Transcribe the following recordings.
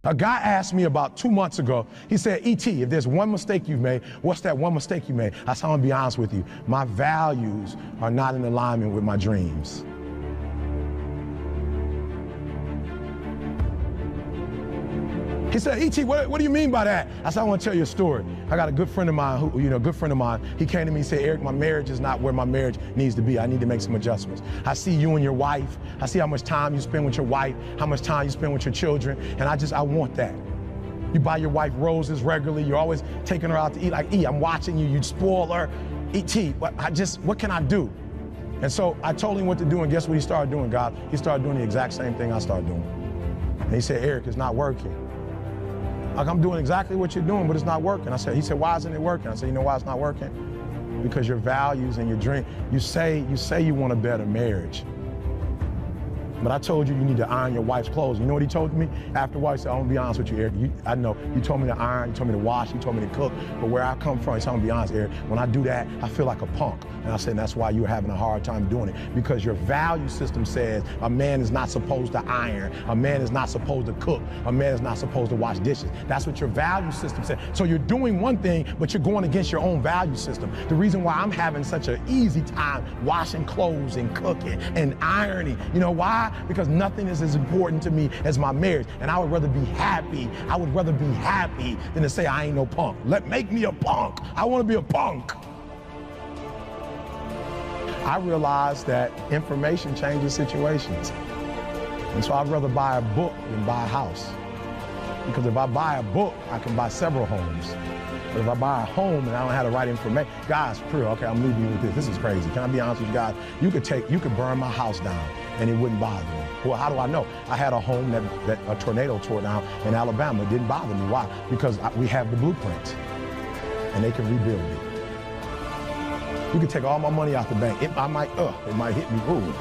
A guy asked me about 2 months ago, he said, E.T., if there's one mistake you've made, what's that one mistake you made? I said, I'm gonna be honest with you. My values are not in alignment with my dreams. He said, E.T., what do you mean by that? I said, I want to tell you a story. I got a good friend of mine he came to me and said, Eric, my marriage is not where my marriage needs to be. I need to make some adjustments. I see you and your wife. I see how much time you spend with your wife, how much time you spend with your children, and I want that. You buy your wife roses regularly. You're always taking her out to eat. Like, I'm watching you. You spoil her. E.T., what can I do? And so I told him what to do, and guess what he started doing, God? He started doing the exact same thing I started doing. And he said, Eric, it's not working. Like, I'm doing exactly what you're doing, but it's not working. He said, why isn't it working? I said, you know why it's not working? Because your values and your dream, you say you want a better marriage. But I told you need to iron your wife's clothes. You know what he told me? After a while, he said, I'm gonna be honest with you, Eric. I know, you told me to iron, you told me to wash, you told me to cook, but where I come from, he said, I'm gonna be honest, Eric, when I do that, I feel like a punk. And I said, that's why you're having a hard time doing it. Because your value system says a man is not supposed to iron, a man is not supposed to cook, a man is not supposed to wash dishes. That's what your value system says. So you're doing one thing, but you're going against your own value system. The reason why I'm having such an easy time washing clothes and cooking and ironing, you know why? Because nothing is as important to me as my marriage. And I would rather be happy. I would rather be happy than to say I ain't no punk. Make me a punk. I want to be a punk. I realized that information changes situations. And so I'd rather buy a book than buy a house. Because if I buy a book, I can buy several homes. But if I buy a home and I don't have the right information, guys, okay, I'm leaving you with this. This is crazy. Can I be honest with you guys? You could burn my house down and it wouldn't bother me. Well, how do I know? I had a home that a tornado tore down in Alabama. It didn't bother me. Why? Because we have the blueprint and they can rebuild it. You can take all my money out the bank. It might hit me. Ooh.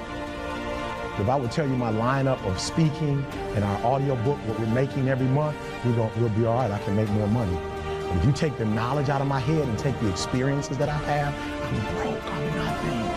If I would tell you my lineup of speaking and our audio book, what we're making every month, we'll be all right. I can make more money. But if you take the knowledge out of my head and take the experiences that I have, I'm broke. I'm nothing.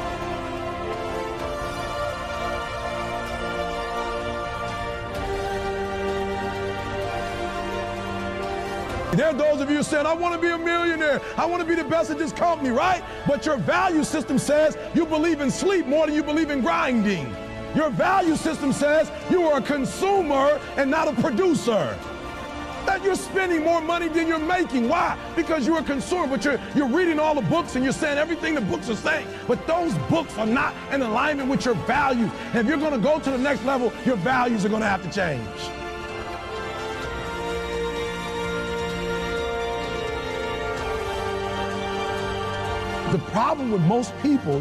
There are those of you saying, I want to be a millionaire. I want to be the best at this company, right? But your value system says you believe in sleep more than you believe in grinding. Your value system says you are a consumer and not a producer. That you're spending more money than you're making. Why? Because you're a consumer, but you're reading all the books and you're saying everything the books are saying. But those books are not in alignment with your values. And if you're going to go to the next level, your values are going to have to change. The problem with most people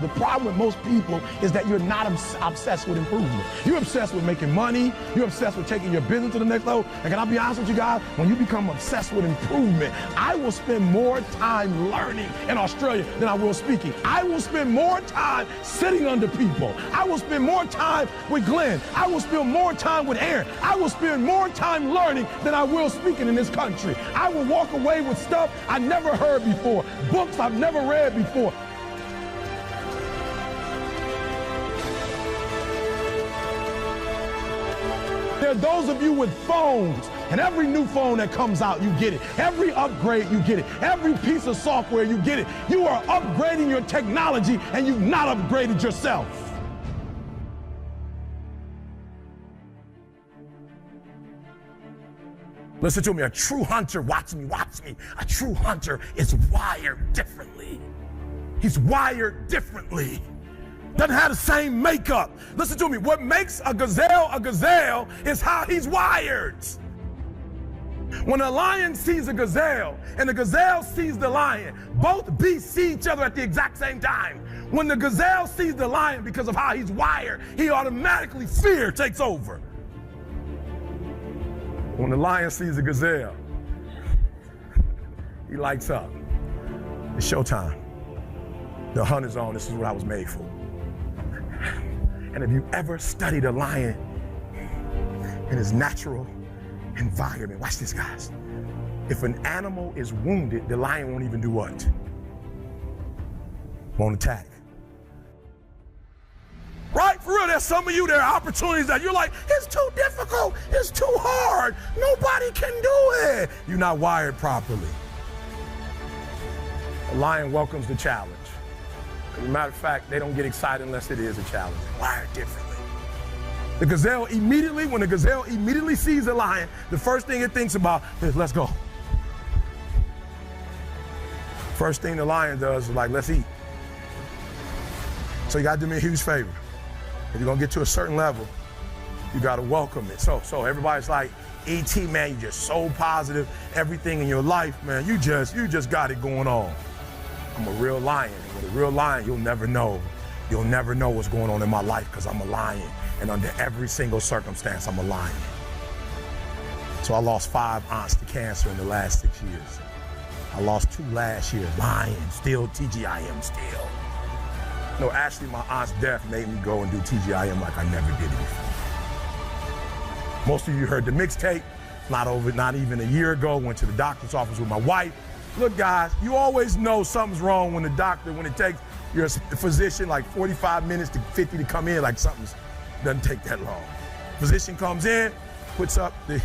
is that you're not obsessed with improvement. You're obsessed with making money. You're obsessed with taking your business to the next level. And can I be honest with you guys? When you become obsessed with improvement, I will spend more time learning in Australia than I will speaking. I will spend more time sitting under people. I will spend more time with Glenn. I will spend more time with Aaron. I will spend more time learning than I will speaking in this country. I will walk away with stuff I never heard before, books I've never read before. There are those of you with phones, and every new phone that comes out, you get it. Every upgrade, you get it. Every piece of software, you get it. You are upgrading your technology, and you've not upgraded yourself. Listen to me, a true hunter, watch me. A true hunter is wired differently. He's wired differently. Doesn't have the same makeup. Listen to me, what makes a gazelle is how he's wired. When a lion sees a gazelle and the gazelle sees the lion, both beasts see each other at the exact same time. When the gazelle sees the lion, because of how he's wired, he automatically, fear takes over. When the lion sees a gazelle, he lights up. It's showtime. The hunt is on. This is what I was made for. And if you ever studied a lion in his natural environment, watch this, guys. If an animal is wounded, the lion won't even do what? Won't attack. Right? For real, there's some of you, there are opportunities that you're like, it's too difficult, it's too hard, nobody can do it. You're not wired properly. A lion welcomes the challenge. As a matter of fact, they don't get excited unless it is a challenge. They're wired differently. The gazelle immediately, when the gazelle immediately sees a lion, the first thing it thinks about is, let's go. First thing the lion does is like, let's eat. So you gotta do me a huge favor. If you're gonna get to a certain level, you gotta welcome it. So everybody's like, E.T., man, you just so positive, everything in your life, man, you just got it going on. I'm a real lion. With a real lion, you'll never know. You'll never know what's going on in my life because I'm a lion. And under every single circumstance, I'm a lion. So I lost 5 aunts to cancer in the last 6 years. I lost 2 last year. Lion, still TGIM, still. No, actually, my aunt's death made me go and do TGIM like I never did it before. Most of you heard the mixtape. Not even a year ago, went to the doctor's office with my wife. Look, guys, you always know something's wrong when when it takes your physician like 45 minutes to 50 to come in, like doesn't take that long. Physician comes in, puts up the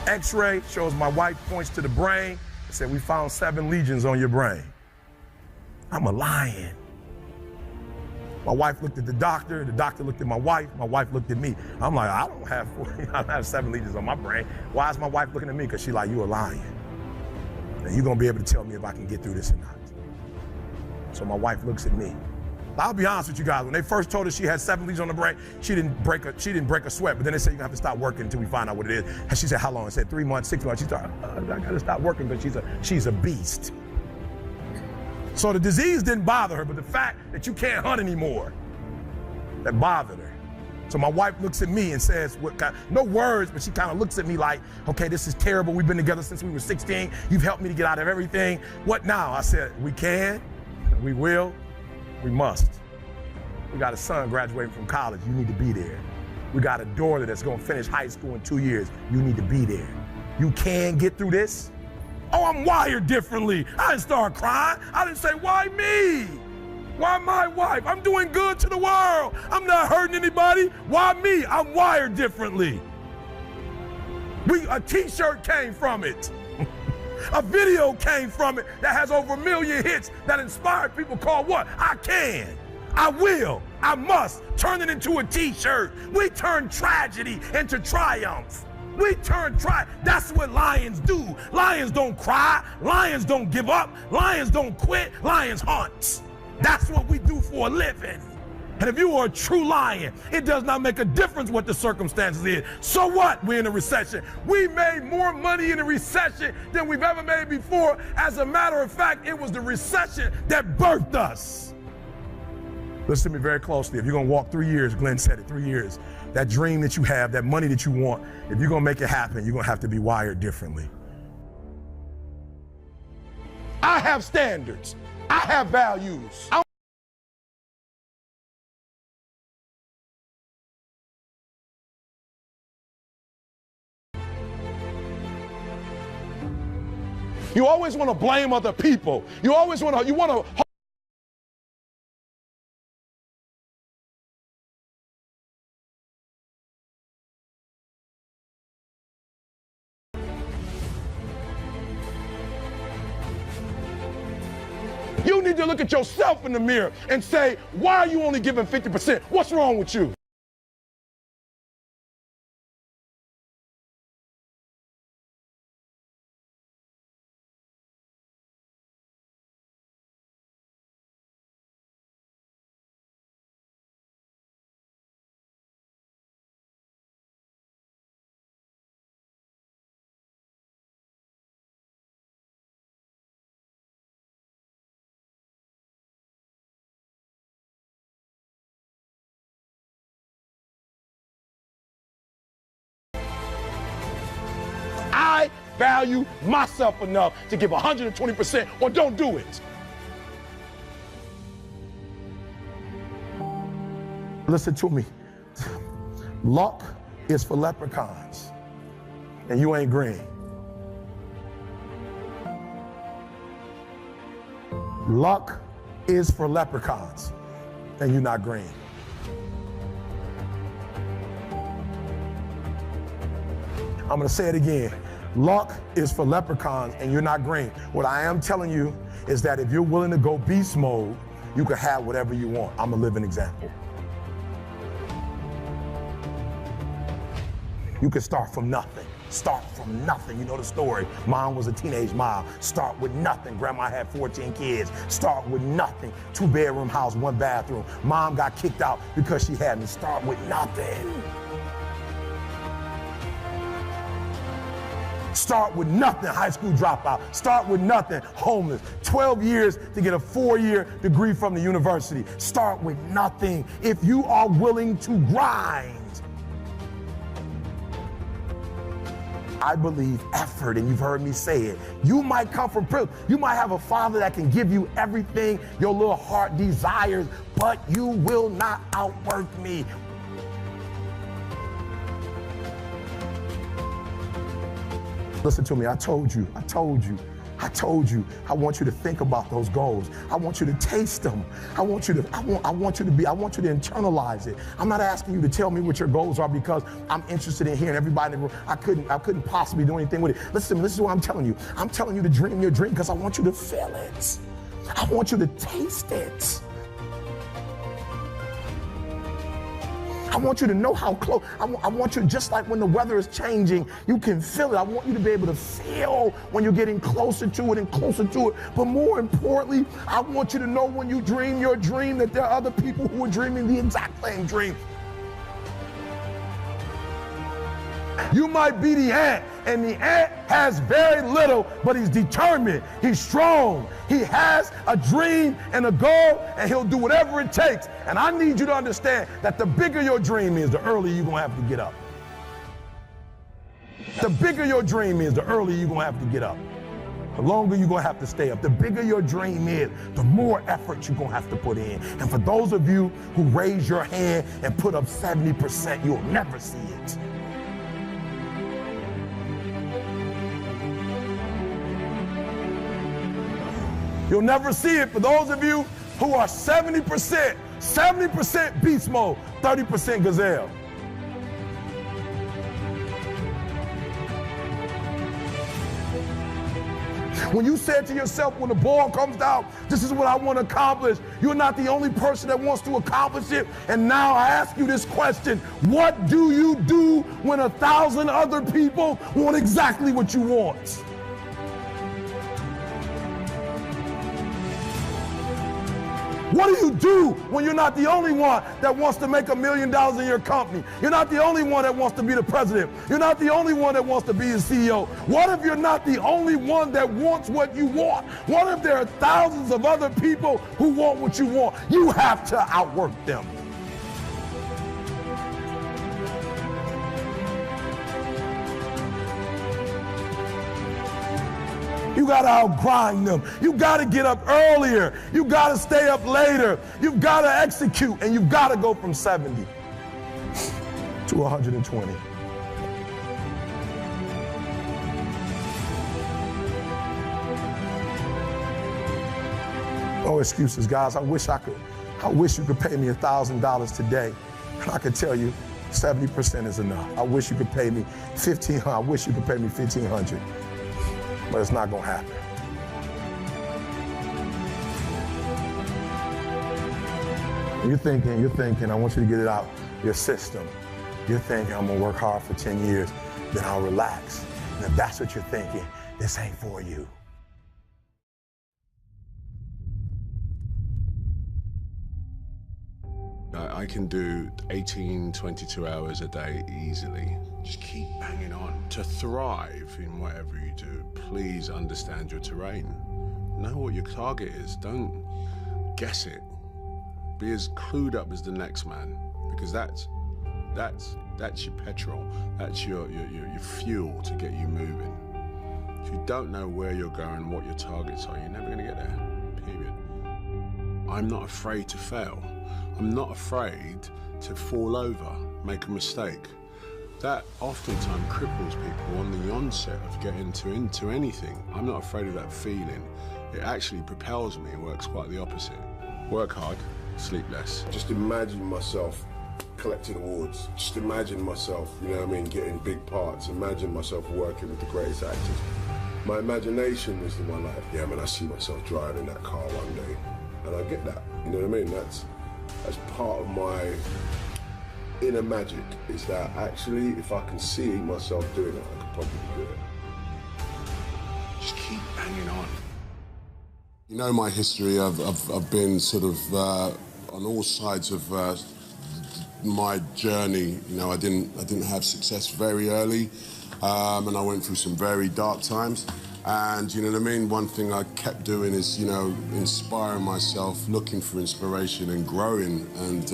x-ray, shows my wife, points to the brain, said, we found 7 lesions on your brain. I'm a lion. My wife looked at the doctor looked at my wife looked at me. I'm like, I don't have 7 lesions on my brain. Why is my wife looking at me? Because she's like, you a lion. And you're gonna be able to tell me if I can get through this or not. So my wife looks at me. I'll be honest with you guys, when they first told her she had 7 lesions on the brain, she didn't break a sweat, but then they said you're gonna have to stop working until we find out what it is. And she said, how long? I said 3 months, 6 months. She said, I gotta stop working because she's a beast. So the disease didn't bother her, but the fact that you can't hunt anymore, that bothered her. So my wife looks at me and says, no words, but she kind of looks at me like, okay, this is terrible. We've been together since we were 16. You've helped me to get out of everything. What now? I said, we can, we will, we must. We got a son graduating from college. You need to be there. We got a daughter that's going to finish high school in 2 years. You need to be there. You can get through this. Oh, I'm wired differently. I didn't start crying. I didn't say, why me? Why my wife? I'm doing good to the world. I'm not hurting anybody. Why me? I'm wired differently. A t-shirt came from it. A video came from it that has over 1 million hits that inspired people called what? I can. I will. I must. Turn it into a t-shirt. We turn tragedy into triumph. That's what lions do. Lions don't cry. Lions don't give up. Lions don't quit. Lions hunt. That's what we do for a living. And if you are a true lion, it does not make a difference what the circumstances is. So what? We're in a recession. We made more money in a recession than we've ever made before. As a matter of fact, it was the recession that birthed us. Listen to me very closely. If you're going to walk 3 years, Glenn said it, 3 years, that dream that you have, that money that you want, if you're going to make it happen, you're going to have to be wired differently. I have standards. I have values. You always want to blame other people. You want to. You need to look at yourself in the mirror and say, why are you only giving 50%? What's wrong with you? I value myself enough to give 120% or don't do it. Listen to me. Luck is for leprechauns, and you ain't green. Luck is for leprechauns, and you're not green. I'm gonna say it again. Luck is for leprechauns and you're not green. What I am telling you is that if you're willing to go beast mode, you can have whatever you want. I'm a living example. You can start from nothing. Start from nothing. You know the story. Mom was a teenage mom. Start with nothing. Grandma had 14 kids. Start with nothing. 2-bedroom house, 1 bathroom. Mom got kicked out because she had me. Start with nothing. Start with nothing, high school dropout. Start with nothing, homeless. 12 years to get a 4-year degree from the university. Start with nothing if you are willing to grind. I believe effort, and you've heard me say it. You might come from privilege. You might have a father that can give you everything your little heart desires, but you will not outwork me. Listen to me, I told you. I want you to think about those goals. I want you to taste them. I want you to internalize it. I'm not asking you to tell me what your goals are because I'm interested in hearing everybody in the room. I couldn't possibly do anything with it. Listen to me, this is what I'm telling you. I'm telling you to dream your dream because I want you to feel it. I want you to taste it. I want you to know how close. I want you, just like when the weather is changing, you can feel it. I want you to be able to feel when you're getting closer to it and closer to it. But more importantly, I want you to know when you dream your dream that there are other people who are dreaming the exact same dream. You might be the ant, and the ant has very little, but he's determined, he's strong, he has a dream and a goal, and he'll do whatever it takes. And I need you to understand that the bigger your dream is, the earlier you're gonna have to get up. The bigger your dream is, the earlier you're gonna have to get up. The longer you're gonna have to stay up. The bigger your dream is, the more effort you're gonna have to put in. And for those of you who raise your hand and put up 70%, you'll never see it. You'll never see it for those of you who are 70% beast mode, 30% gazelle. When you said to yourself, when the ball comes down, this is what I want to accomplish, you're not the only person that wants to accomplish it. And now I ask you this question, what do you do when 1,000 other people want exactly what you want? What do you do when you're not the only one that wants to make $1 million in your company? You're not the only one that wants to be the president. You're not the only one that wants to be the CEO. What if you're not the only one that wants what you want? What if there are thousands of other people who want what you want? You have to outwork them. You gotta outgrind them. You gotta get up earlier. You gotta stay up later. You've gotta execute, and you've gotta go from 70 to 120. No excuses, guys. I wish you could pay me $1,000 today, and I could tell you 70% is enough. I wish you could pay me $1,500. I wish you could pay me $1,500. But it's not gonna happen. You're thinking, I want you to get it out your system. You're thinking, I'm gonna work hard for 10 years, then I'll relax. And if that's what you're thinking, this ain't for you. I can do 18, 22 hours a day easily. Just keep banging on. To thrive in whatever you do, please understand your terrain. Know what your target is. Don't guess it. Be as clued up as the next man, because that's your petrol. That's your fuel to get you moving. If you don't know where you're going, what your targets are, you're never going to get there, period. I'm not afraid to fail. I'm not afraid to fall over, make a mistake. That oftentimes cripples people on the onset of getting into anything. I'm not afraid of that feeling. It actually propels me and works quite the opposite. Work hard, sleep less. Just imagine myself collecting awards. Just imagine myself, you know what I mean, getting big parts. Imagine myself working with the greatest actors. My imagination was in my life. Yeah, man, I see myself driving that car one day. And I get that, you know what I mean? That's part of my inner magic, is that actually, if I can see myself doing it, I could probably do it. Just keep banging on. You know my history. I've been sort of on all sides of my journey. You know, I didn't have success very early, and I went through some very dark times. And you know what I mean? One thing I kept doing is, you know, inspiring myself, looking for inspiration and growing, and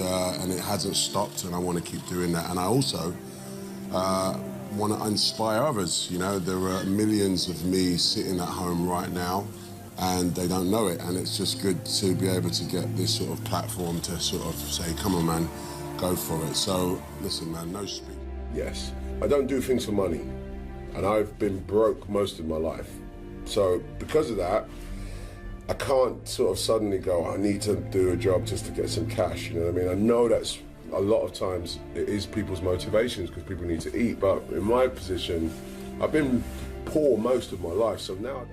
it hasn't stopped, and I want to keep doing that. And I also want to inspire others. You know, there are millions of me sitting at home right now, and they don't know it, and it's just good to be able to get this sort of platform to sort of say, come on, man, go for it. So, listen, man, no speed. Yes, I don't do things for money, and I've been broke most of my life. So, because of that, I can't sort of suddenly go, I need to do a job just to get some cash, you know what I mean? I know that's a lot of times it is people's motivations because people need to eat, but in my position, I've been poor most of my life, so now...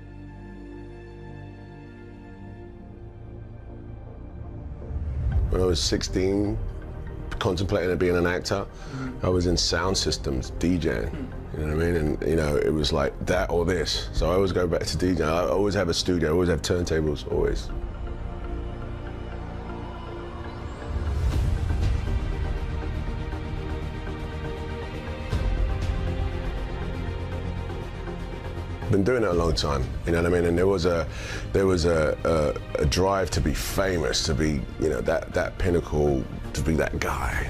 When I was 16, contemplating being an actor, I was in sound systems, DJing, you know what I mean? And, you know, it was like that or this. So I always go back to DJing. I always have a studio, I always have turntables, always. Been doing it a long time, you know what I mean? And there was a drive to be famous, to be, you know, that pinnacle, to be that guy.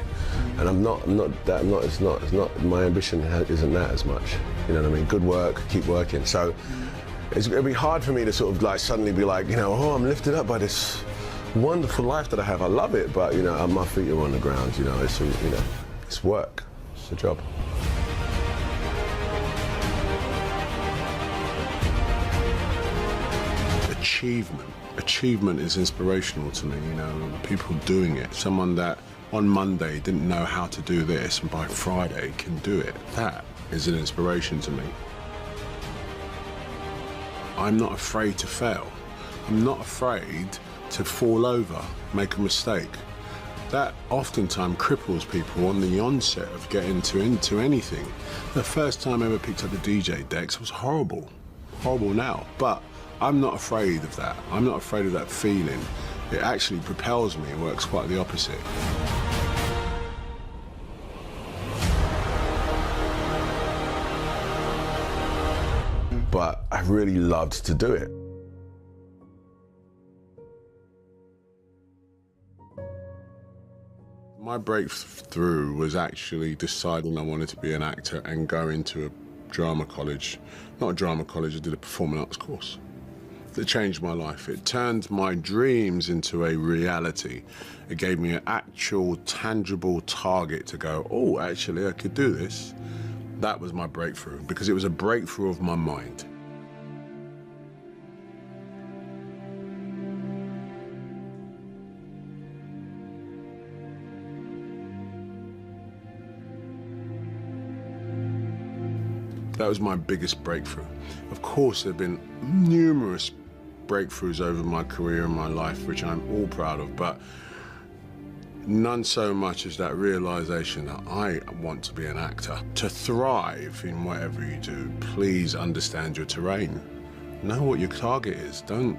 And it's not my ambition isn't that as much, you know what I mean? Good work, keep working. So it'll be hard for me to sort of like suddenly be like, you know, oh, I'm lifted up by this wonderful life that I have. I love it, but you know, my feet are on the ground. You know, it's work, it's a job. Achievement is inspirational to me, you know, people doing it. Someone that on Monday didn't know how to do this and by Friday can do it. That is an inspiration to me. I'm not afraid to fail. I'm not afraid to fall over, make a mistake. That oftentimes cripples people on the onset of getting into anything. The first time I ever picked up the DJ decks was horrible. Horrible now, but I'm not afraid of that. I'm not afraid of that feeling. It actually propels me and works quite the opposite. But I really loved to do it. My breakthrough was actually deciding I wanted to be an actor and go into a drama college. Not a drama college, I did a performing arts course. That changed my life. It turned my dreams into a reality. It gave me an actual, tangible target to go, oh, actually, I could do this. That was my breakthrough, because it was a breakthrough of my mind. That was my biggest breakthrough. Of course, there have been numerous breakthroughs over my career and my life, which I'm all proud of, but none so much as that realization that I want to be an actor. To thrive in whatever you do, please understand your terrain. Know what your target is. Don't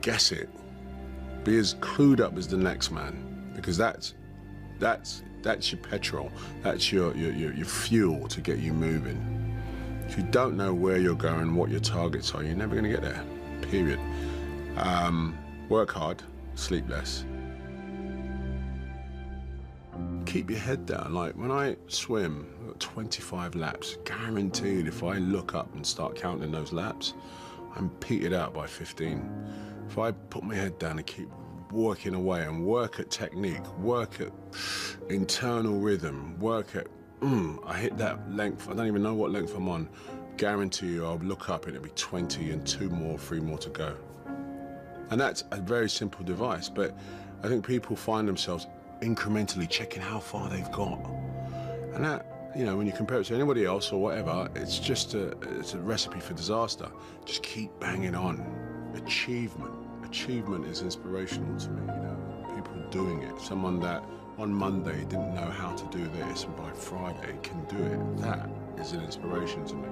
guess it. Be as clued up as the next man, because that's your petrol. That's your fuel to get you moving. If you don't know where you're going, what your targets are, you're never going to get there, period. Work hard, sleep less. Keep your head down. Like when I swim, I've got 25 laps, guaranteed if I look up and start counting those laps, I'm petered out by 15. If I put my head down and keep working away and work at technique, work at internal rhythm, work at I hit that length, I don't even know what length I'm on. Guarantee you I'll look up and it'll be 20 and 3 more to go. And that's a very simple device, but I think people find themselves incrementally checking how far they've got. And that, you know, when you compare it to anybody else or whatever, it's just it's a recipe for disaster. Just keep banging on. Achievement is inspirational to me, you know, people doing it. Someone that on Monday didn't know how to do this and by Friday can do it. That is an inspiration to me.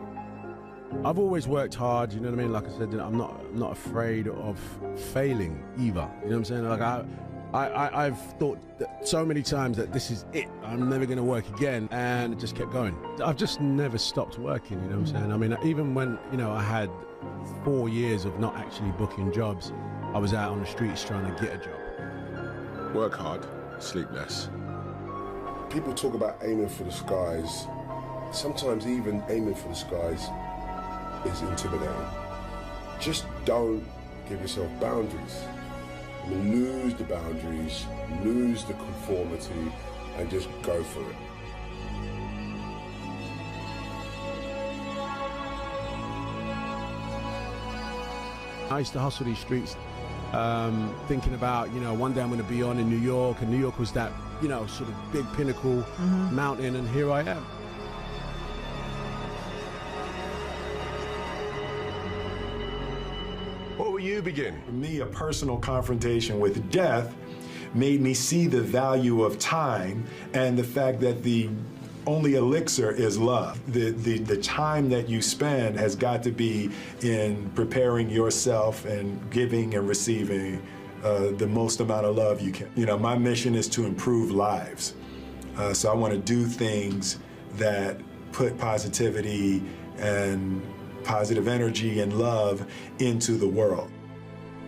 I've always worked hard, you know what I mean? Like I said, I'm not afraid of failing either. You know what I'm saying? Like I've thought that so many times that this is it. I'm never going to work again, and it just kept going. I've just never stopped working, you know what I'm saying? I mean, even when, you know, I had 4 years of not actually booking jobs, I was out on the streets trying to get a job. Work hard, sleep less. People talk about aiming for the skies. Sometimes even aiming for the skies is intimidating. Just don't give yourself boundaries. I mean, lose the boundaries, lose the conformity, and just go for it. I used to hustle these streets, thinking about, you know, one day I'm going to be on in New York, and New York was that, you know, sort of big pinnacle mountain, and here I am. What will you begin? For me, a personal confrontation with death made me see the value of time and the fact that the only elixir is love. The time that you spend has got to be in preparing yourself and giving and receiving the most amount of love you can. You know, my mission is to improve lives. So I want to do things that put positivity and positive energy and love into the world.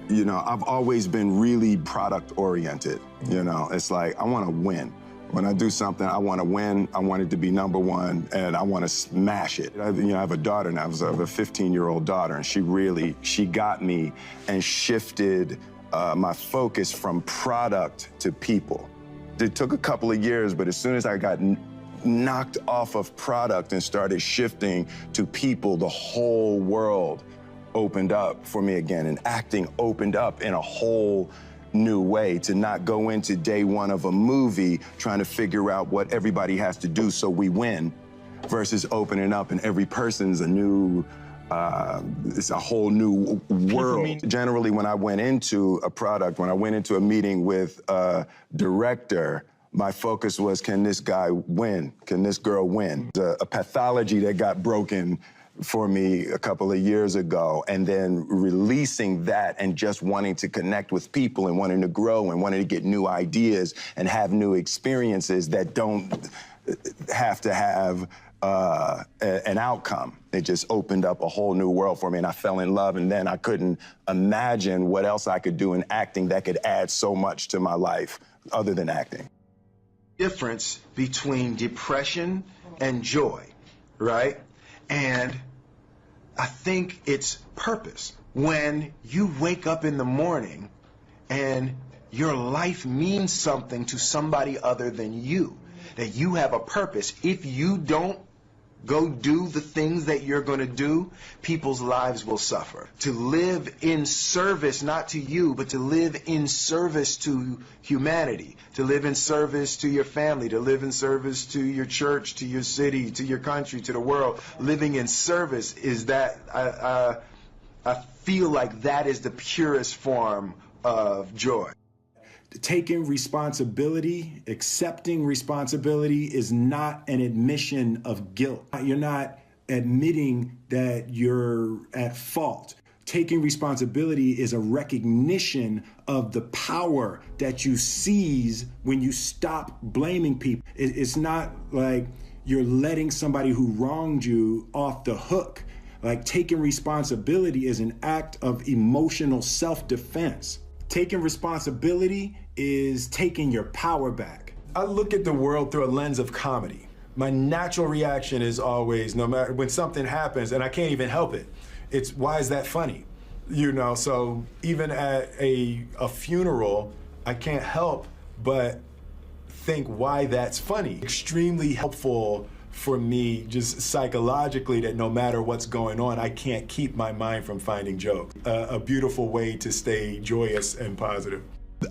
You know, I've always been really product oriented. You know, it's like, I want to win. When I do something, I want to win. I want it to be #1, and I want to smash it. I have a daughter now. I have a 15-year-old daughter, and she got me and shifted my focus from product to people. It took a couple of years, but as soon as I got knocked off of product and started shifting to people, the whole world opened up for me again, and acting opened up in a whole new way, to not go into day one of a movie trying to figure out what everybody has to do so we win, versus opening up and every person's a new, it's a whole new world. Generally, when I went into a product, when I went into a meeting with a director, my focus was, can this guy win? Can this girl win? A pathology that got broken for me a couple of years ago, and then releasing that and just wanting to connect with people and wanting to grow and wanting to get new ideas and have new experiences that don't have to have an outcome. It just opened up a whole new world for me, and I fell in love, and then I couldn't imagine what else I could do in acting that could add so much to my life other than acting. Difference between depression and joy, right? And I think it's purpose. When you wake up in the morning and your life means something to somebody other than you, that you have a purpose. If you don't go do the things that you're going to do, people's lives will suffer. To live in service, not to you, but to live in service to humanity, to live in service to your family, to live in service to your church, to your city, to your country, to the world. Living in service is that, I feel like that is the purest form of joy. Taking responsibility, accepting responsibility is not an admission of guilt. You're not admitting that you're at fault. Taking responsibility is a recognition of the power that you seize when you stop blaming people. It's not like you're letting somebody who wronged you off the hook. Like, taking responsibility is an act of emotional self-defense. Taking responsibility is taking your power back. I look at the world through a lens of comedy. My natural reaction is always, no matter when something happens, and I can't even help it, it's, why is that funny? You know, so even at a funeral, I can't help but think why that's funny. Extremely helpful for me, just psychologically, that no matter what's going on, I can't keep my mind from finding jokes. A beautiful way to stay joyous and positive.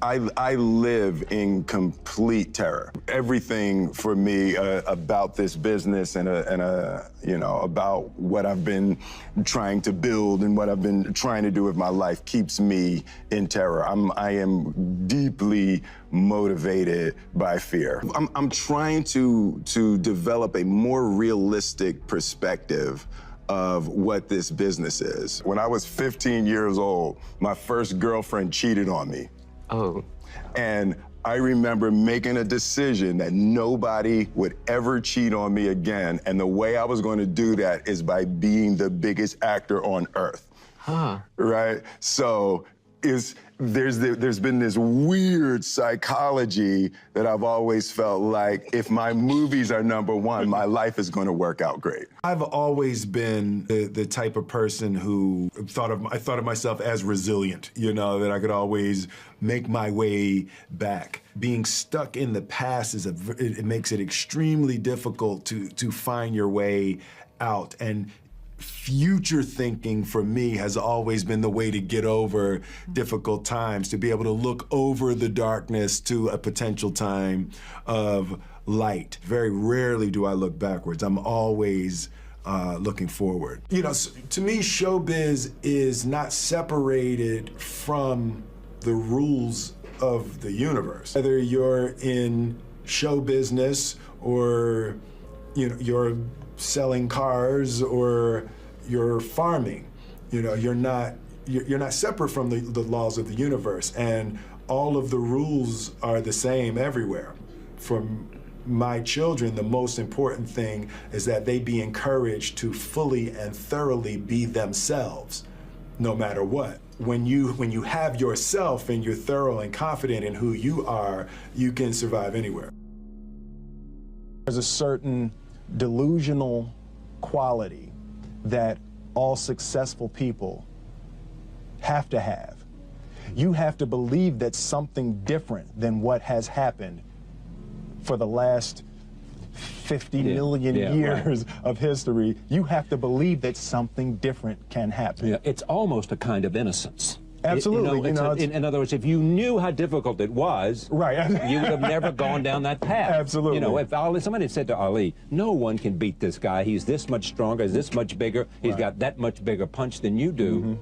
I live in complete terror. Everything for me about this business and you know, about what I've been trying to build and what I've been trying to do with my life keeps me in terror. I am deeply motivated by fear. I'm trying to develop a more realistic perspective of what this business is. When I was 15 years old, my first girlfriend cheated on me. Oh. And I remember making a decision that nobody would ever cheat on me again. And the way I was going to do that is by being the biggest actor on earth. Huh. Right? So there's been this weird psychology that I've always felt like if my movies are number one, my life is going to work out great. I've always been the type of person who I thought of myself as resilient, you know, that I could always make my way back. Being stuck in the past it makes it extremely difficult to find your way out. And future thinking for me has always been the way to get over difficult times, to be able to look over the darkness to a potential time of light. Very rarely do I look backwards. I'm always looking forward. You know, to me, showbiz is not separated from the rules of the universe. Whether you're in show business or, you know, you're selling cars or you're farming, you know, you're not separate from the laws of the universe, and all of the rules are the same everywhere. For my children, the most important thing is that they be encouraged to fully and thoroughly be themselves, no matter what. When you have yourself and you're thorough and confident in who you are, you can survive anywhere. There's a certain delusional quality that all successful people have to have. You have to believe that something different than what has happened for the last 50 million years of history. You have to believe that something different can happen. Yeah, it's almost a kind of innocence. Absolutely. In other words, if you knew how difficult it was, right, you would have never gone down that path. Absolutely. You know, if somebody had said to Ali, no one can beat this guy. He's this much stronger, he's this much bigger, he's got that much bigger punch than you do,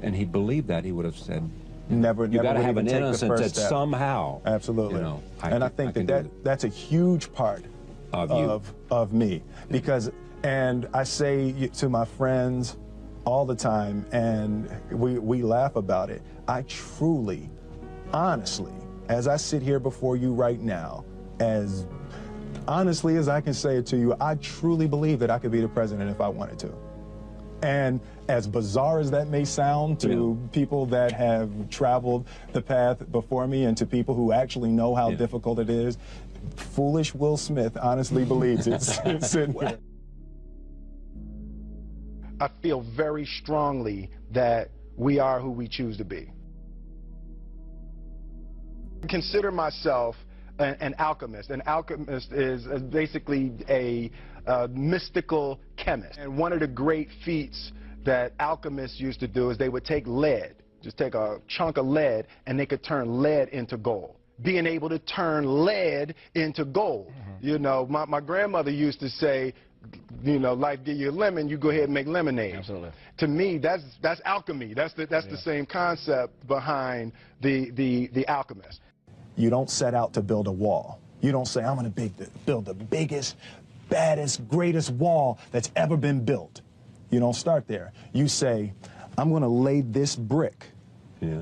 and he believed that, he would have said, never you got to have an take the innocence first that step. somehow. Absolutely. You know, I think that's a huge part of me, because, and I say to my friends all the time, and we laugh about it, I truly, honestly, as I sit here before you right now, as honestly as I can say it to you, I truly believe that I could be the president if I wanted to. And as bizarre as that may sound to people that have traveled the path before me and to people who actually know how difficult it is, foolish Will Smith honestly believes it sitting here. I feel very strongly that we are who we choose to be. I consider myself an alchemist. An alchemist is basically a mystical chemist. And one of the great feats that alchemists used to do is they would take lead, just take a chunk of lead, and they could turn lead into gold. Being able to turn lead into gold. You know, my grandmother used to say, you know, life give you a lemon, you go ahead and make lemonade. Absolutely. To me, that's alchemy. That's the same concept behind the alchemist. You don't set out to build a wall. You don't say, I'm going to build the biggest, baddest, greatest wall that's ever been built. You don't start there. You say, I'm going to lay this brick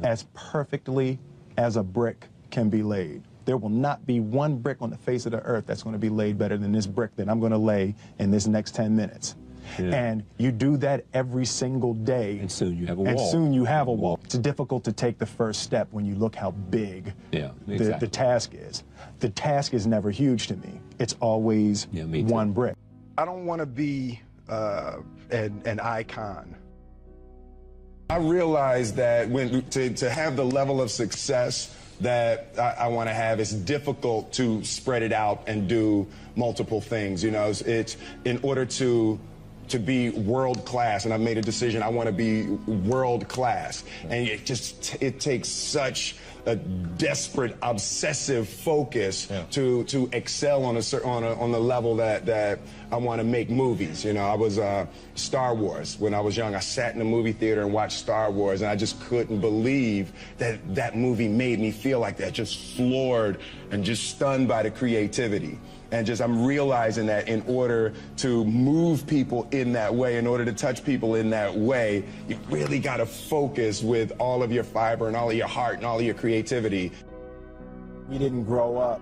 as perfectly as a brick can be laid. There will not be one brick on the face of the earth that's going to be laid better than this brick that I'm going to lay in this next 10 minutes. And you do that every single day. And soon you have a wall. And soon you have a wall. It's difficult to take the first step when you look how big the task is. The task is never huge to me. It's always one brick. I don't want to be an icon. I realize that to have the level of success that I want to have, it's difficult to spread it out and do multiple things. You know, it's in order to to be world class, and I've made a decision I want to be world class. And it takes such a desperate, obsessive focus to excel on the level that I want to make movies. You know, I was Star Wars when I was young. I sat in the movie theater and watched Star Wars, and I just couldn't believe that that movie made me feel like that, just floored and just stunned by the creativity. And just I'm realizing that in order to move people in that way, in order to touch people in that way, you really got to focus with all of your fiber and all of your heart and all of your creativity. We didn't grow up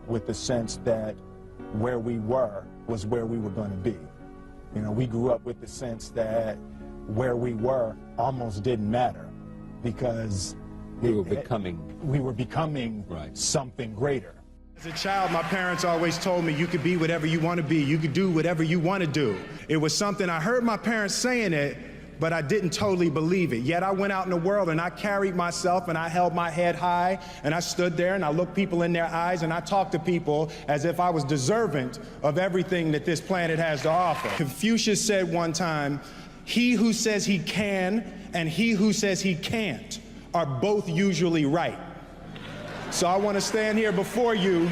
with the sense that where we were was where we were going to be. You know, we grew up with the sense that where we were almost didn't matter because we were becoming something greater. As a child, my parents always told me you could be whatever you want to be. You could do whatever you want to do. It was something I heard my parents saying it, but I didn't totally believe it. Yet I went out in the world and I carried myself and I held my head high and I stood there and I looked people in their eyes and I talked to people as if I was deserving of everything that this planet has to offer. Confucius said one time, he who says he can and he who says he can't are both usually right. So I want to stand here before you,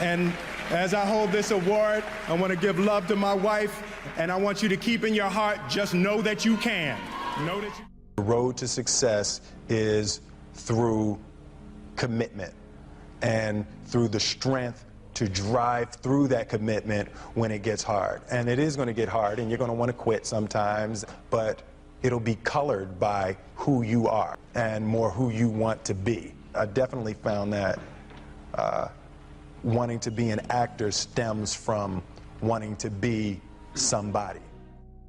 and as I hold this award, I want to give love to my wife, and I want you to keep in your heart, just know that you can. Know that you. The road to success is through commitment and through the strength to drive through that commitment when it gets hard. And it is going to get hard, and you're going to want to quit sometimes, but it'll be colored by who you are and more who you want to be. I definitely found that wanting to be an actor stems from wanting to be somebody.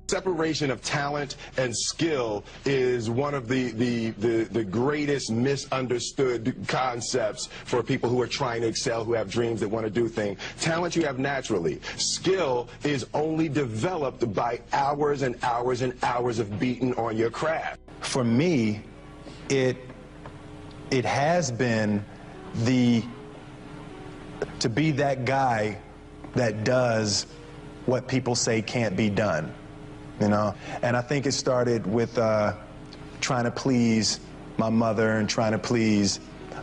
Separation of talent and skill is one of the greatest misunderstood concepts for people who are trying to excel, who have dreams, that want to do things. Talent you have naturally. Skill is only developed by hours and hours and hours of beating on your craft. For me, it has been to be that guy that does what people say can't be done, you know? And I think it started with trying to please my mother and trying to please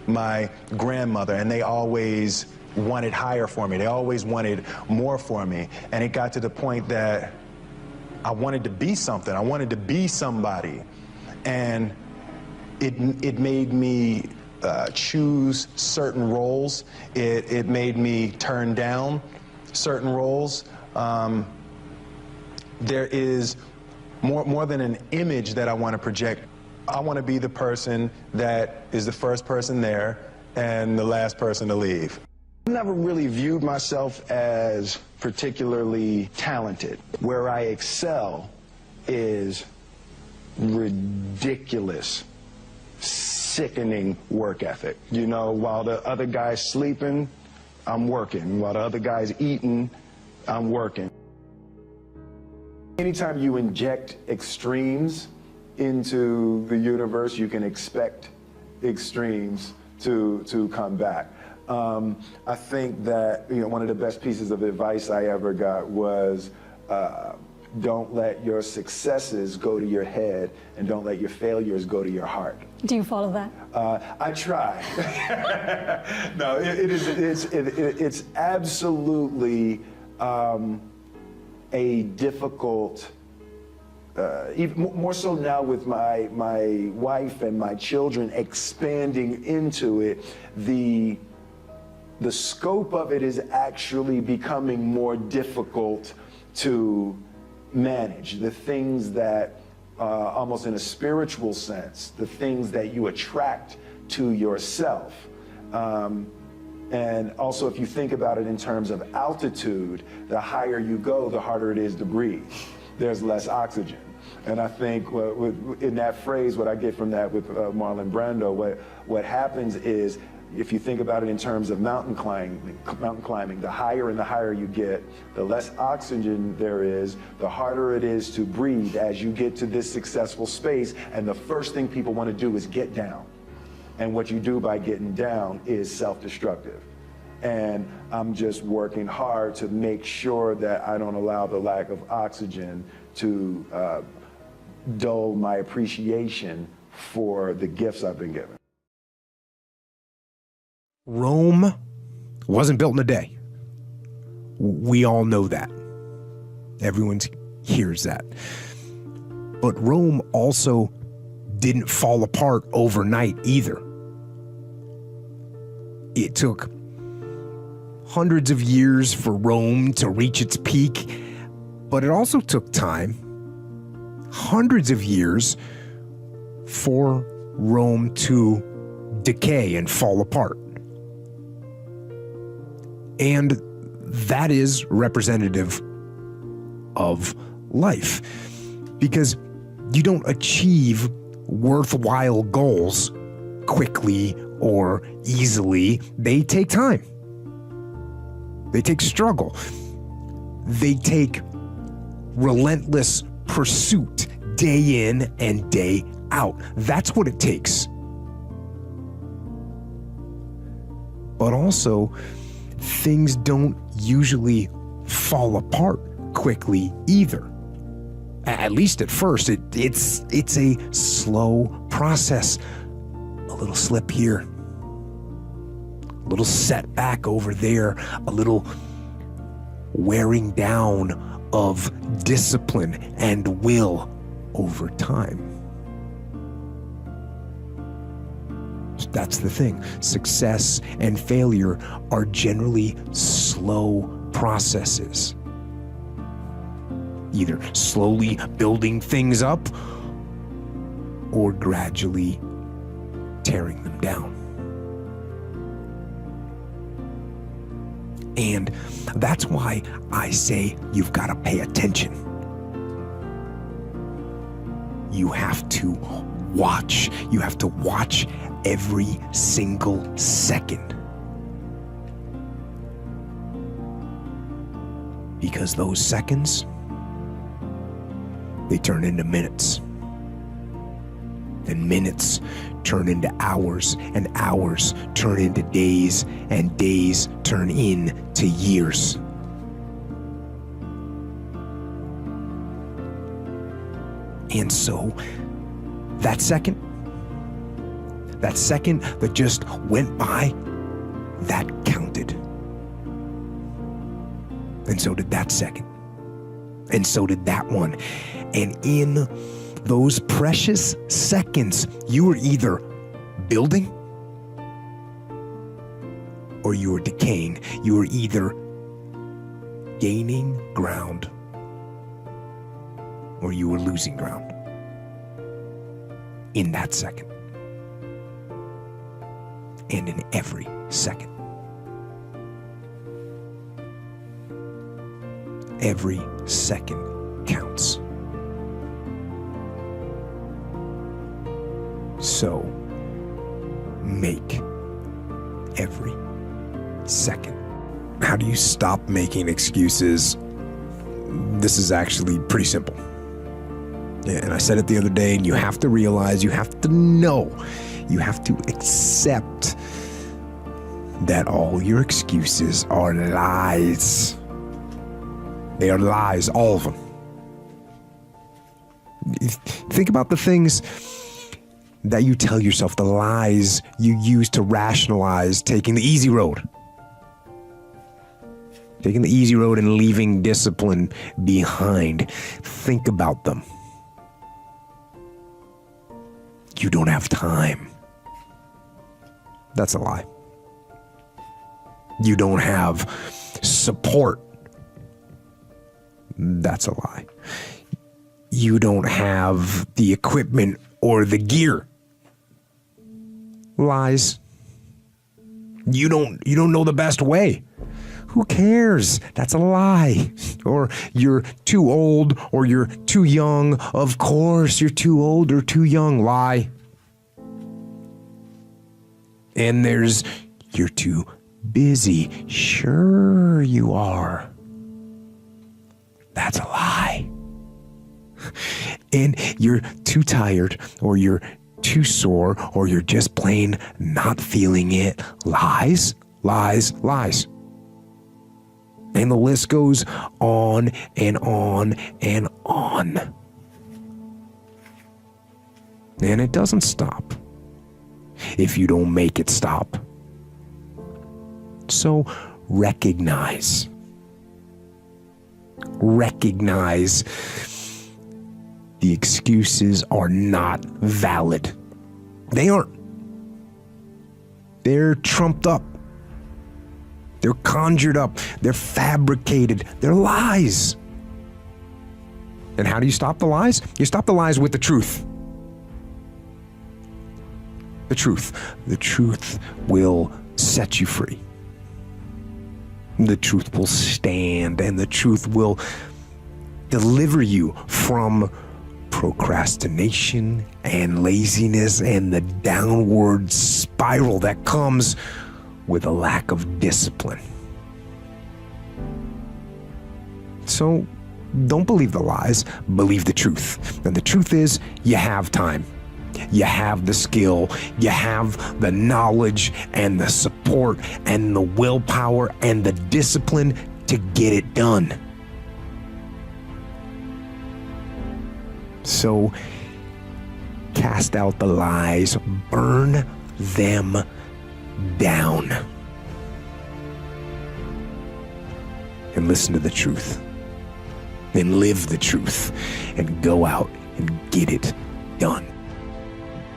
my grandmother, and they always wanted higher for me. They always wanted more for me. And it got to the point that I wanted to be something. I wanted to be somebody. And it made me choose certain roles. It made me turn down certain roles. There is more than an image that I want to project. I want to be the person that is the first person there and the last person to leave. I never really viewed myself as particularly talented. Where I excel is ridiculous, sickening work ethic. You know, while the other guy's sleeping, I'm working. While the other guy's eating, I'm working. Anytime you inject extremes into the universe, you can expect extremes to come back. I think that, you know, one of the best pieces of advice I ever got was don't let your successes go to your head, and don't let your failures go to your heart. Do you follow that? I try. No, it's absolutely a difficult, even more so now with my wife and my children expanding into it, the scope of it is actually becoming more difficult to manage. The things that, almost in a spiritual sense, the things that you attract to yourself. And also, if you think about it in terms of altitude, the higher you go, the harder it is to breathe. There's less oxygen. And I think in that phrase, what I get from that with Marlon Brando, what happens is, if you think about it in terms of mountain climbing, the higher and the higher you get, the less oxygen there is, the harder it is to breathe as you get to this successful space. And the first thing people want to do is get down. And what you do by getting down is self-destructive. and I'm just working hard to make sure that I don't allow the lack of oxygen to dull my appreciation for the gifts I've been given. Rome wasn't built in a day. We all know that. Everyone hears that. But Rome also didn't fall apart overnight either. It took hundreds of years for Rome to reach its peak, but it also took time, hundreds of years, for Rome to decay and fall apart. And that is representative of life, because you don't achieve worthwhile goals quickly or easily. They take time. They take struggle. They take relentless pursuit day in and day out. That's what it takes. But also, things don't usually fall apart quickly either. At least at first, it's a slow process. A little slip here, a little setback over there, a little wearing down of discipline and will over time. That's the thing. Success and failure are generally slow processes. Either slowly building things up or gradually tearing them down. And that's why I say you've got to pay attention. You have to watch. You have to watch every single second. Because those seconds, they turn into minutes. And minutes turn into hours, and hours turn into days, and days turn into years. And so, that second that just went by, that counted. And so did that second. And so did that one. And in those precious seconds, you were either building or you were decaying. You were either gaining ground or you were losing ground in that second. And in every second. Every second counts. So, make every second. How do you stop making excuses? This is actually pretty simple. Yeah, and I said it the other day, and you have to realize, you have to know, you have to accept that all your excuses are lies. They are lies, all of them. Think about the things that you tell yourself, the lies you use to rationalize taking the easy road. Taking the easy road and leaving discipline behind. Think about them. You don't have time. That's a lie. You don't have support. That's a lie. You don't have the equipment or the gear. Lies. You don't know the best way. Who cares? That's a lie. Or you're too old or you're too young. Of course you're too old or too young. Lie. And there's you're too busy. Sure you are. That's a lie. And you're too tired or you're too sore or you're just plain not feeling it. Lies. lies, lies. And the list goes on and on and on. And it doesn't stop if you don't make it stop. So recognize the excuses are not valid. They aren't. They're trumped up. They're conjured up. They're fabricated. They're lies. And how do you stop the lies? You stop the lies with the truth. The truth. The truth will set you free. The truth will stand, and the truth will deliver you from procrastination and laziness and the downward spiral that comes with a lack of discipline. So don't believe the lies, believe the truth. And the truth is, you have time. You have the skill, you have the knowledge and the support and the willpower and the discipline to get it done. So cast out the lies, burn them down, and listen to the truth, and live the truth, and go out and get it done.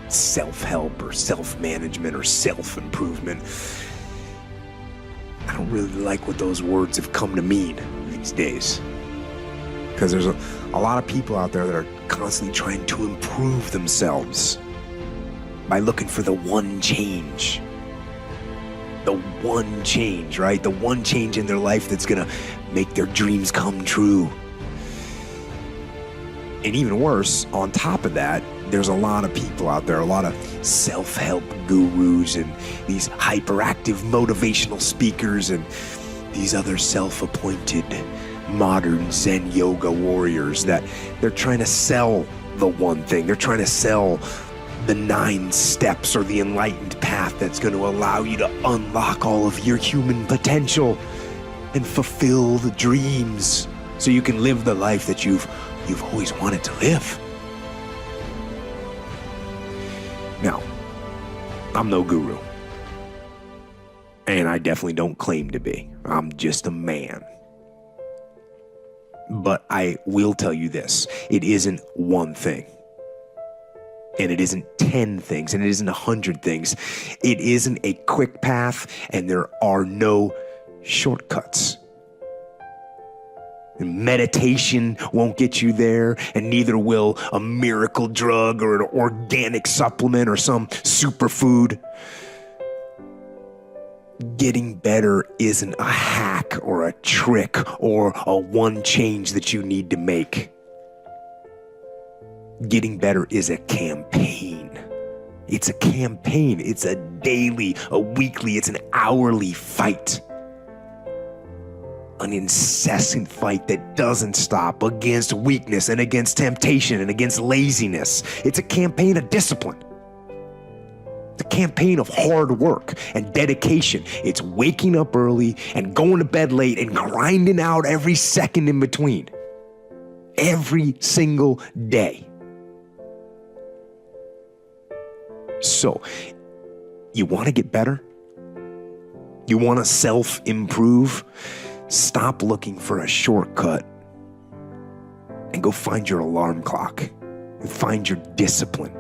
Self-help or self-management or self-improvement. I don't really like what those words have come to mean these days. Because there's a lot of people out there that are constantly trying to improve themselves by looking for the one change. The one change, right? The one change in their life that's gonna make their dreams come true. And even worse, on top of that, there's a lot of people out there, a lot of self-help gurus and these hyperactive motivational speakers and these other self-appointed modern Zen yoga warriors that they're trying to sell the one thing. They're trying to sell the 9 steps or the enlightened path that's going to allow you to unlock all of your human potential and fulfill the dreams so you can live the life that you've always wanted to live. Now, I'm no guru, and I definitely don't claim to be. I'm just a man. But I will tell you this, it isn't one thing, and it isn't 10 things, and it isn't 100 things. It isn't a quick path, and there are no shortcuts. And meditation won't get you there, and neither will a miracle drug or an organic supplement or some superfood. Getting better isn't a hack or a trick or a one change that you need to make. Getting better is a campaign. It's a campaign. It's a daily, a weekly, it's an hourly fight. An incessant fight that doesn't stop against weakness and against temptation and against laziness. It's a campaign of discipline. It's a campaign of hard work and dedication. It's waking up early and going to bed late and grinding out every second in between. Every single day. So, you want to get better? You want to self-improve? Stop looking for a shortcut and go find your alarm clock and find your discipline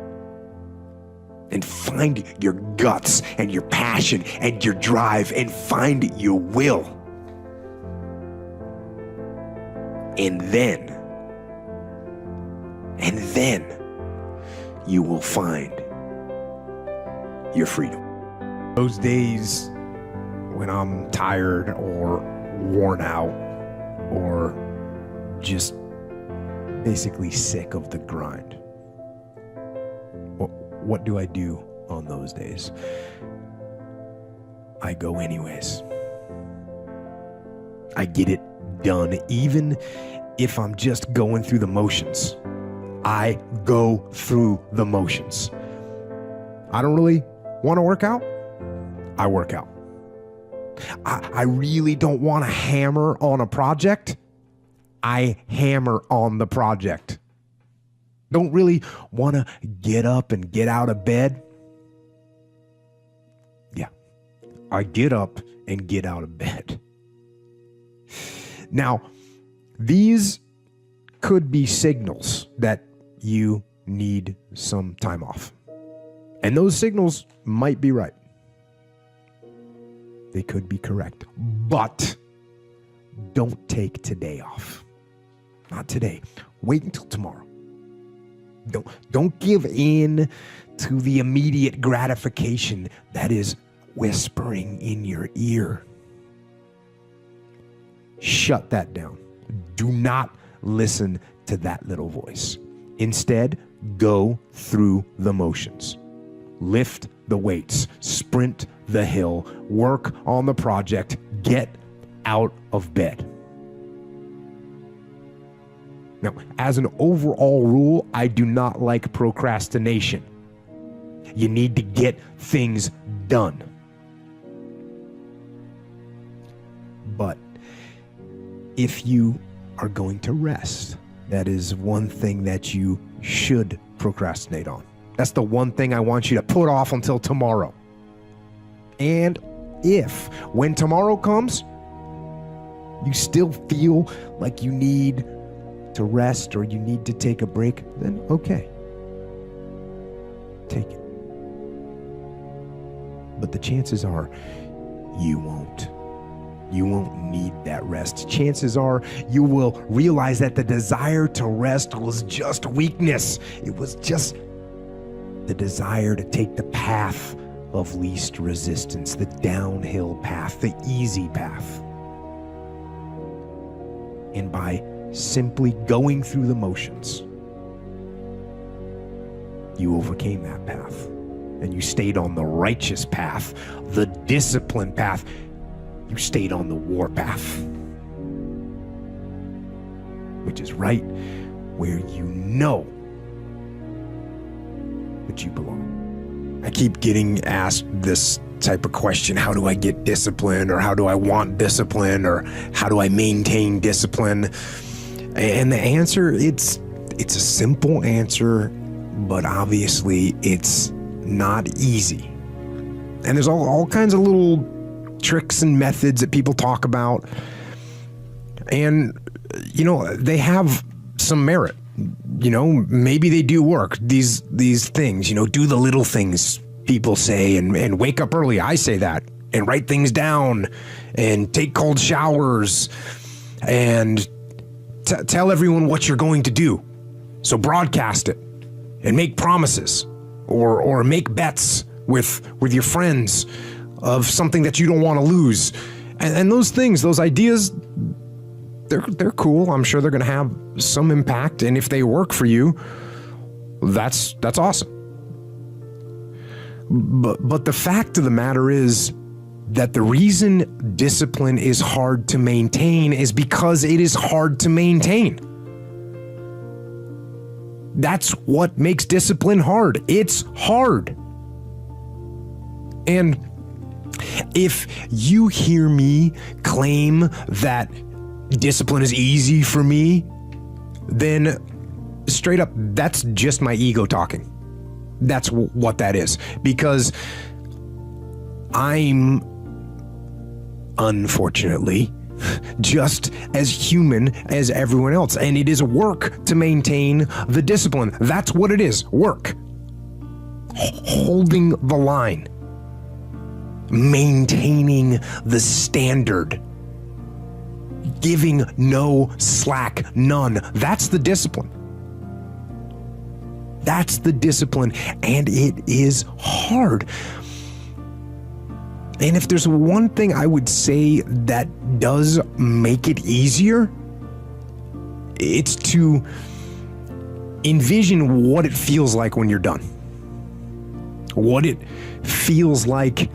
and find your guts and your passion and your drive and find your will. And then you will find your freedom. Those days when I'm tired or worn out or just basically sick of the grind. What do I do on those days? I go anyways. I get it done, even if I'm just going through the motions. I go through the motions. I don't really want to work out. I work out. I really don't want to hammer on a project. I hammer on the project. Don't really want to get up and get out of bed. Yeah, I get up and get out of bed. Now, these could be signals that you need some time off. And those signals might be right. They could be correct. But don't take today off. Not today. Wait until tomorrow. Don't give in to the immediate gratification that is whispering in your ear. Shut that down. Do not listen to that little voice. Instead, go through the motions. Lift the weights, sprint the hill, work on the project, get out of bed. Now, as an overall rule, I do not like procrastination. You need to get things done. But if you are going to rest, that is one thing that you should procrastinate on. That's the one thing I want you to put off until tomorrow. And if, when tomorrow comes, you still feel like you need to rest or you need to take a break, then okay. Take it. But the chances are you won't. You won't need that rest. Chances are you will realize that the desire to rest was just weakness. It was just the desire to take the path of least resistance, the downhill path, the easy path. And by simply going through the motions, you overcame that path and you stayed on the righteous path, the disciplined path. You stayed on the war path, which is right where you know that you belong. I keep getting asked this type of question: how do I get discipline, or how do I want discipline, or how do I maintain discipline? And the answer, it's a simple answer, but obviously it's not easy. And there's all kinds of little tricks and methods that people talk about. And, you know, they have some merit. You know, maybe they do work, these things, you know, do the little things people say, and wake up early. I say that, and write things down, and take cold showers, and tell everyone what you're going to do. So broadcast it and make promises or make bets with your friends of something that you don't want to lose. And those things, those ideas, they're cool. I'm sure they're going to have some impact. And if they work for you, that's awesome. But the fact of the matter is that the reason discipline is hard to maintain is because it is hard to maintain. That's what makes discipline hard. It's hard. And if you hear me claim that discipline is easy for me, then straight up, that's just my ego talking. That's what that is. Because I'm, unfortunately, just as human as everyone else. And it is work to maintain the discipline. That's what it is, work. Holding the line. Maintaining the standard. Giving no slack, none. That's the discipline. That's the discipline, and it is hard. And if there's one thing I would say that does make it easier, it's to envision what it feels like when you're done. What it feels like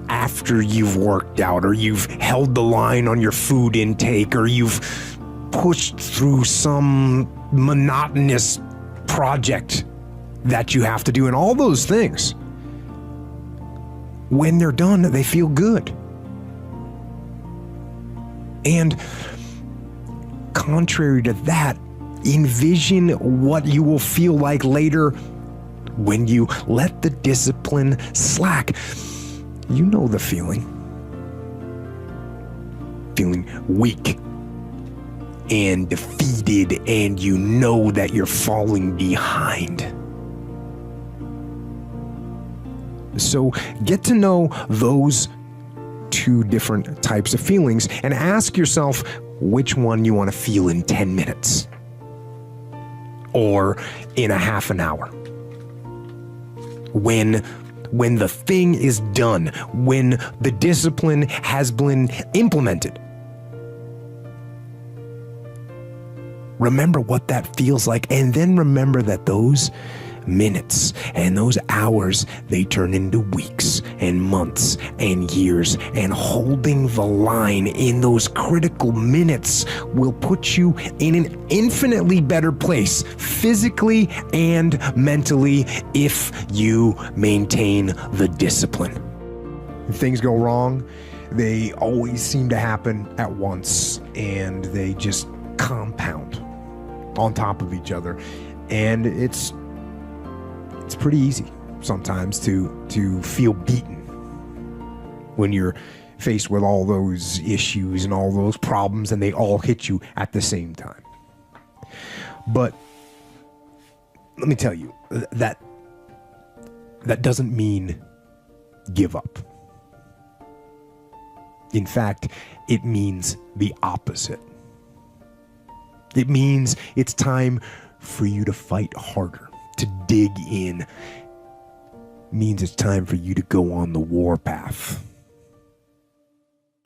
after you've worked out, or you've held the line on your food intake, or you've pushed through some monotonous project that you have to do, and all those things. When they're done, they feel good. And contrary to that, envision what you will feel like later when you let the discipline slack. You know the feeling. Feeling weak and defeated, and you know that you're falling behind. So get to know those two different types of feelings and ask yourself which one you want to feel in 10 minutes or in a half an hour. When the thing is done, when the discipline has been implemented. Remember what that feels like, and then remember that those minutes and those hours, they turn into weeks and months and years, and holding the line in those critical minutes will put you in an infinitely better place, physically and mentally, if you maintain the discipline. When things go wrong, they always seem to happen at once, and they just compound on top of each other, and it's pretty easy sometimes to feel beaten when you're faced with all those issues and all those problems, and they all hit you at the same time. But let me tell you, that doesn't mean give up. In fact, it means the opposite. It means it's time for you to fight harder, to dig in. It means it's time for you to go on the warpath.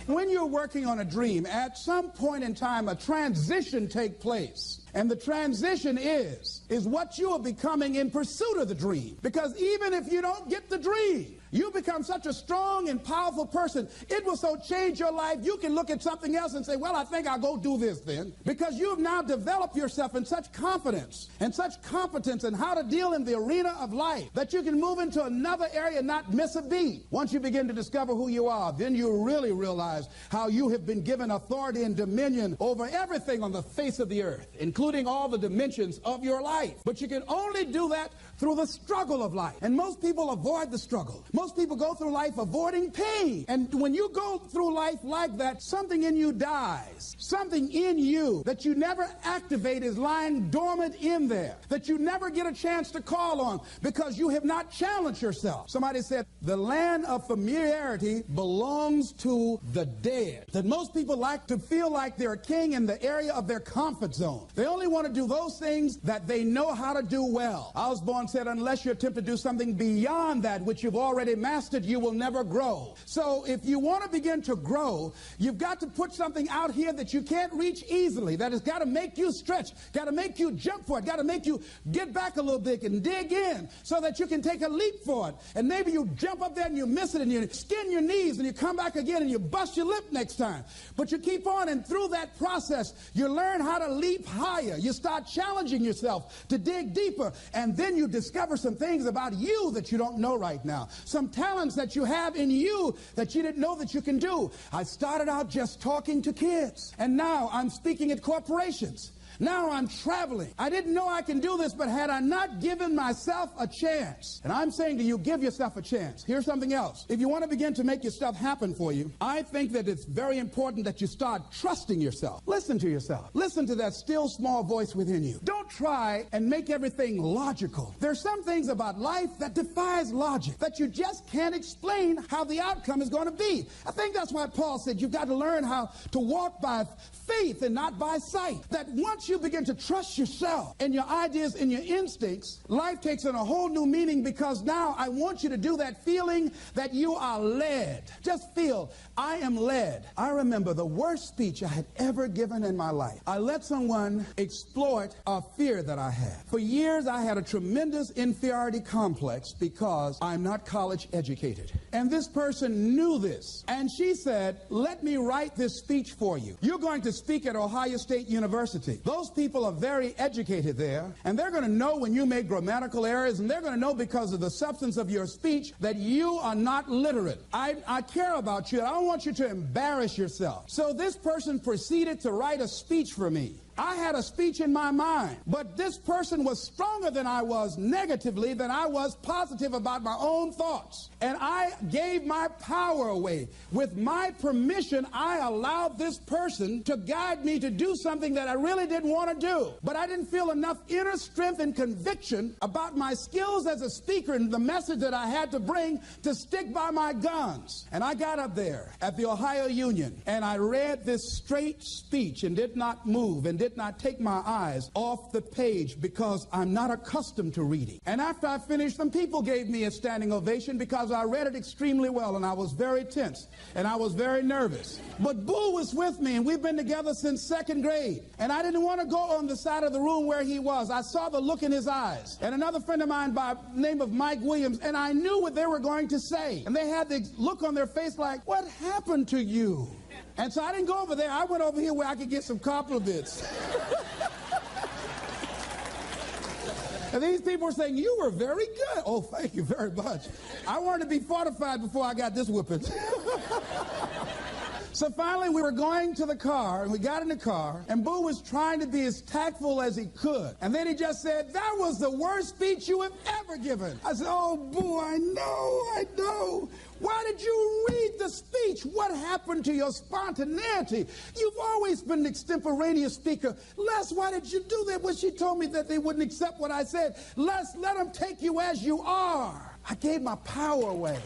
When you're working on a dream, at some point in time, a transition takes place. And the transition is what you are becoming in pursuit of the dream. Because even if you don't get the dream, you become such a strong and powerful person. It will so change your life, you can look at something else and say, well, I think I'll go do this then. Because you've now developed yourself in such confidence and such competence in how to deal in the arena of life that you can move into another area and not miss a beat. Once you begin to discover who you are, then you really realize how you have been given authority and dominion over everything on the face of the earth, including all the dimensions of your life. But you can only do that through the struggle of life. And most people avoid the struggle. Most people go through life avoiding pain. And when you go through life like that, something in you dies. Something in you that you never activate is lying dormant in there, that you never get a chance to call on because you have not challenged yourself. Somebody said, the land of familiarity belongs to the dead. That most people like to feel like they're a king in the area of their comfort zone. They only want to do those things that they know how to do well. Osborne said, unless you attempt to do something beyond that which you've already mastered, you will never grow. So if you want to begin to grow, you've got to put something out here that you can't reach easily, that has got to make you stretch, got to make you jump for it, got to make you get back a little bit and dig in so that you can take a leap for it. And maybe you jump up there and you miss it and you skin your knees and you come back again and you bust your lip next time. But you keep on, and through that process, you learn how to leap higher. You start challenging yourself to dig deeper, and then you discover some things about you that you don't know right now. Some talents that you have in you that you didn't know that you can do. I started out just talking to kids, and now I'm speaking at corporations. Now I'm traveling. I didn't know I can do this, but had I not given myself a chance, and I'm saying to you, give yourself a chance. Here's something else. If you want to begin to make your stuff happen for you, I think that it's very important that you start trusting yourself. Listen to yourself. Listen to that still small voice within you. Don't try and make everything logical. There's some things about life that defies logic, that you just can't explain how the outcome is going to be. I think that's why Paul said you've got to learn how to walk by faith and not by sight. That once you begin to trust yourself and your ideas and your instincts, life takes on a whole new meaning, because now I want you to do that feeling that you are led. Just feel, I am led. I remember the worst speech I had ever given in my life. I let someone exploit a fear that I had. For years, I had a tremendous inferiority complex because I'm not college educated. And this person knew this. And she said, let me write this speech for you. You're going to speak at Ohio State University. Those those people are very educated there, and they're going to know when you make grammatical errors, and they're going to know because of the substance of your speech that you are not literate. I care about you, and I don't want you to embarrass yourself. So this person proceeded to write a speech for me. I had a speech in my mind, but this person was stronger than I was negatively than I was positive about my own thoughts. And I gave my power away. With my permission, I allowed this person to guide me to do something that I really didn't want to do. But I didn't feel enough inner strength and conviction about my skills as a speaker and the message that I had to bring to stick by my guns. And I got up there at the Ohio Union, and I read this straight speech and did not move and did not take my eyes off the page because I'm not accustomed to reading. And after I finished, some people gave me a standing ovation because I read it extremely well, and I was very tense and I was very nervous. But Boo was with me, and we've been together since second grade, and I didn't want to go on the side of the room where he was. I saw the look in his eyes. And another friend of mine by the name of Mike Williams, and I knew what they were going to say, and they had the look on their face like, what happened to you? And so I didn't go over there. I went over here where I could get some compliments. And these people were saying, you were very good. Oh, thank you very much. I wanted to be fortified before I got this whipping. So finally, we were going to the car, and we got in the car, and Boo was trying to be as tactful as he could. And then he just said, that was the worst speech you have ever given. I said, oh, Boo, I know. Why did you read the speech? What happened to your spontaneity? You've always been an extemporaneous speaker. Les, why did you do that? When she told me that they wouldn't accept what I said, Les, let them take you as you are. I gave my power away.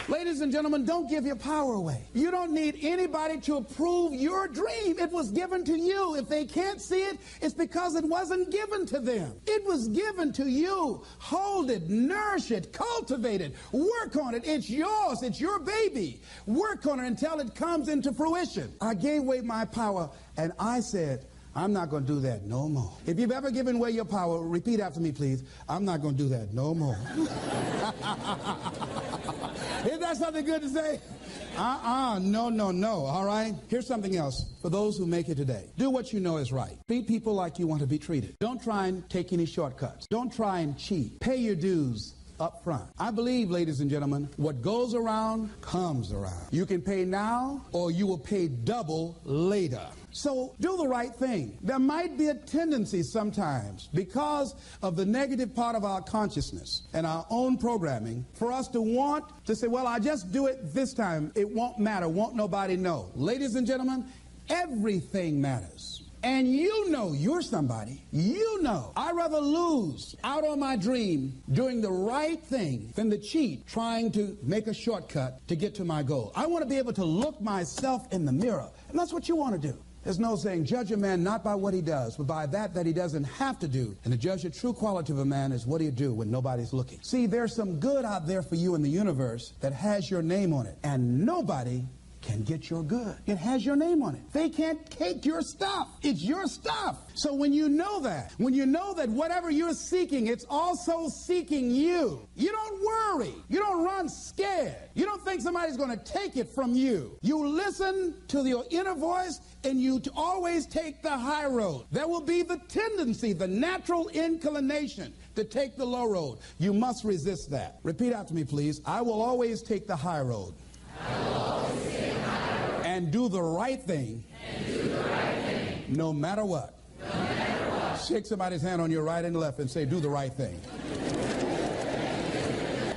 Ladies and gentlemen, don't give your power away. You don't need anybody to approve your dream. It was given to you. If they can't see it, it's because it wasn't given to them. It was given to you. Hold it, nourish it, cultivate it, work on it. It's yours. It's your baby. Work on it until it comes into fruition. I gave away my power, and I said, I'm not going to do that no more. If you've ever given away your power, repeat after me, please. I'm not going to do that no more. Isn't that something good to say? No. All right? Here's something else for those who make it today. Do what you know is right. Treat people like you want to be treated. Don't try and take any shortcuts. Don't try and cheat. Pay your dues up front. I believe, ladies and gentlemen, what goes around comes around. You can pay now, or you will pay double later. So do the right thing. There might be a tendency sometimes, because of the negative part of our consciousness and our own programming, for us to want to say, well, I'll just do it this time. It won't matter. Won't nobody know. Ladies and gentlemen, everything matters. And you know you're somebody. You know. I'd rather lose out on my dream doing the right thing than to cheat trying to make a shortcut to get to my goal. I want to be able to look myself in the mirror. And that's what you want to do. There's no saying, judge a man not by what he does, but by that he doesn't have to do. And to judge the true quality of a man is what do you do when nobody's looking. See, there's some good out there for you in the universe that has your name on it. And nobody can get your good. It has your name on it. They can't take your stuff. It's your stuff. So when you know that whatever you're seeking, it's also seeking you, you don't worry. You don't run scared. You don't think somebody's going to take it from you. You listen to your inner voice, and you always take the high road. There will be the tendency, the natural inclination to take the low road. You must resist that. Repeat after me, please. I will always take the high road. And do the right thing. No matter what. Shake somebody's hand on your right and left and say, do the right thing.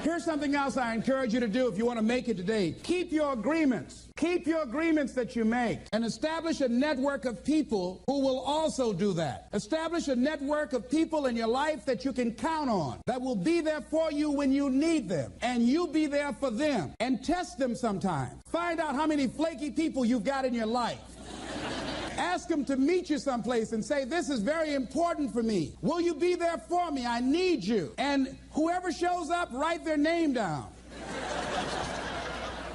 Here's something else I encourage you to do if you want to make it today. Keep your agreements. Keep your agreements that you make, and establish a network of people who will also do that. Establish a network of people in your life that you can count on, that will be there for you when you need them, and you be there for them. And test them sometime. Find out how many flaky people you've got in your life. Ask them to meet you someplace and say, this is very important for me. Will you be there for me? I need you. And whoever shows up, write their name down.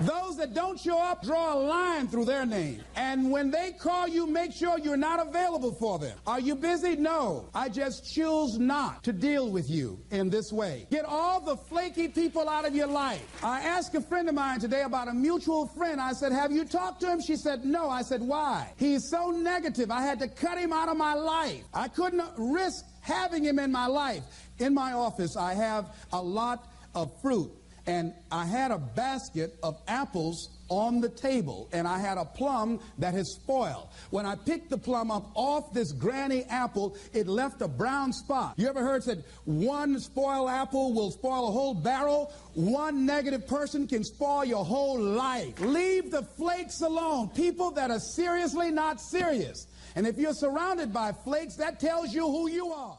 Those that don't show up, draw a line through their name. And when they call you, make sure you're not available for them. Are you busy? No. I just choose not to deal with you in this way. Get all the flaky people out of your life. I asked a friend of mine today about a mutual friend. I said, have you talked to him? She said, no. I said, why? He's so negative. I had to cut him out of my life. I couldn't risk having him in my life. In my office, I have a lot of fruit, and I had a basket of apples on the table, and I had a plum that had spoiled. When I picked the plum up off this granny apple, it left a brown spot. You ever heard said one spoiled apple will spoil a whole barrel? One negative person can spoil your whole life. Leave the flakes alone. People that are seriously not serious. And if you're surrounded by flakes, that tells you who you are.